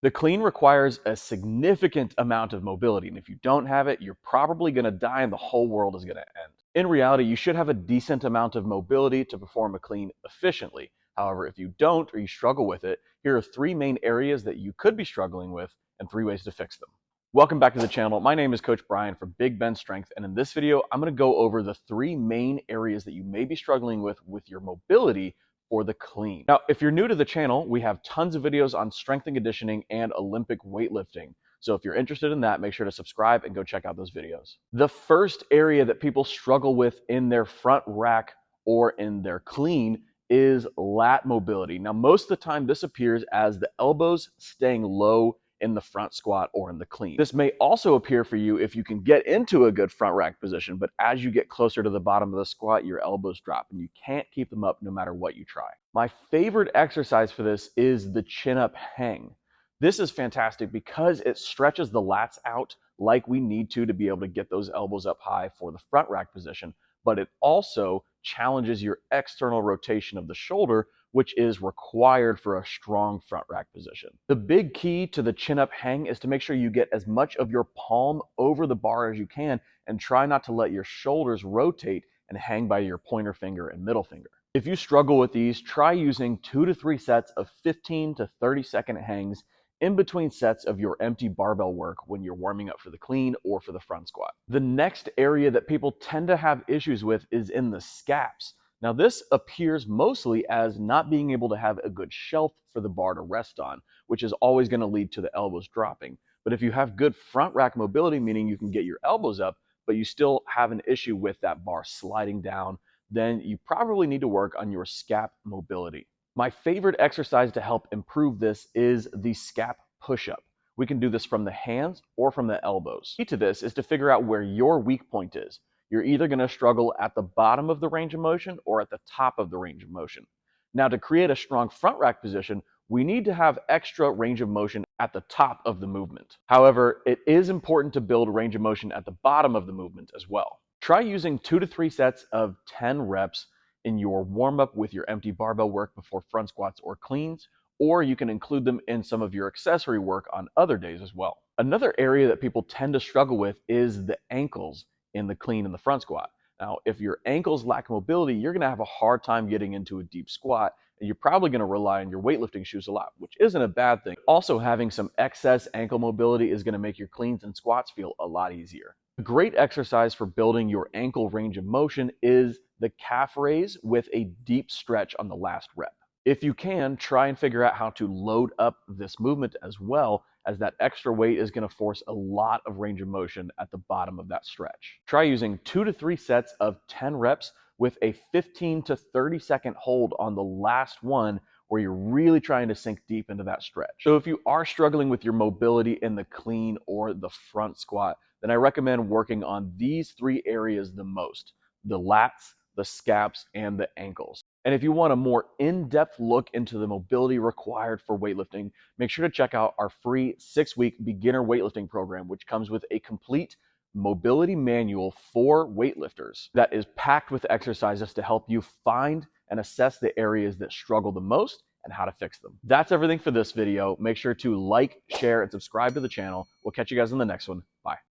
The clean requires a significant amount of mobility, and if you don't have it, you're probably going to die and the whole world is going to end. In reality, you should have a decent amount of mobility to perform a clean efficiently. However, if you don't or you struggle with it, here are three main areas that you could be struggling with and three ways to fix them. Welcome back to the channel. My name is Coach Brian from Big Ben Strength, and in this video, I'm going to go over the three main areas that you may be struggling with your mobility for the clean. Now, if you're new to the channel, we have tons of videos on strength and conditioning and Olympic weightlifting. So if you're interested in that, make sure to subscribe and go check out those videos. The first area that people struggle with in their front rack or in their clean is lat mobility. Now, most of the time this appears as the elbows staying low in the front squat or in the clean. This may also appear for you if you can get into a good front rack position, but as you get closer to the bottom of the squat, your elbows drop and you can't keep them up no matter what you try. My favorite exercise for this is the chin up hang. This is fantastic because it stretches the lats out like we need to be able to get those elbows up high for the front rack position, but it also challenges your external rotation of the shoulder, which is required for a strong front rack position. The big key to the chin up hang is to make sure you get as much of your palm over the bar as you can and try not to let your shoulders rotate and hang by your pointer finger and middle finger. If you struggle with these, try using 2 to 3 sets of 15 to 30-second hangs in between sets of your empty barbell work when you're warming up for the clean or for the front squat. The next area that people tend to have issues with is in the scaps. Now, this appears mostly as not being able to have a good shelf for the bar to rest on, which is always going to lead to the elbows dropping. But if you have good front rack mobility, meaning you can get your elbows up, but you still have an issue with that bar sliding down, then you probably need to work on your scap mobility. My favorite exercise to help improve this is the scap push-up. We can do this from the hands or from the elbows. The key to this is to figure out where your weak point is. You're either going to struggle at the bottom of the range of motion or at the top of the range of motion. Now, to create a strong front rack position, we need to have extra range of motion at the top of the movement. However, it is important to build range of motion at the bottom of the movement as well. Try using 2 to 3 sets of 10 reps in your warm-up with your empty barbell work before front squats or cleans, or you can include them in some of your accessory work on other days as well. Another area that people tend to struggle with is the ankles in the clean and the front squat. Now, if your ankles lack mobility, you're going to have a hard time getting into a deep squat, and you're probably going to rely on your weightlifting shoes a lot, which isn't a bad thing. Also, having some excess ankle mobility is going to make your cleans and squats feel a lot easier. A great exercise for building your ankle range of motion is the calf raise with a deep stretch on the last rep. If you can, try and figure out how to load up this movement as well, as that extra weight is going to force a lot of range of motion at the bottom of that stretch. Try using 2 to 3 sets of 10 reps with a 15 to 30-second hold on the last one where you're really trying to sink deep into that stretch. So if you are struggling with your mobility in the clean or the front squat, then I recommend working on these three areas the most: the lats, the scaps, and the ankles. And if you want a more in-depth look into the mobility required for weightlifting, make sure to check out our free 6-week beginner weightlifting program, which comes with a complete mobility manual for weightlifters that is packed with exercises to help you find and assess the areas that struggle the most and how to fix them. That's everything for this video. Make sure to like, share, and subscribe to the channel. We'll catch you guys in the next one. Bye.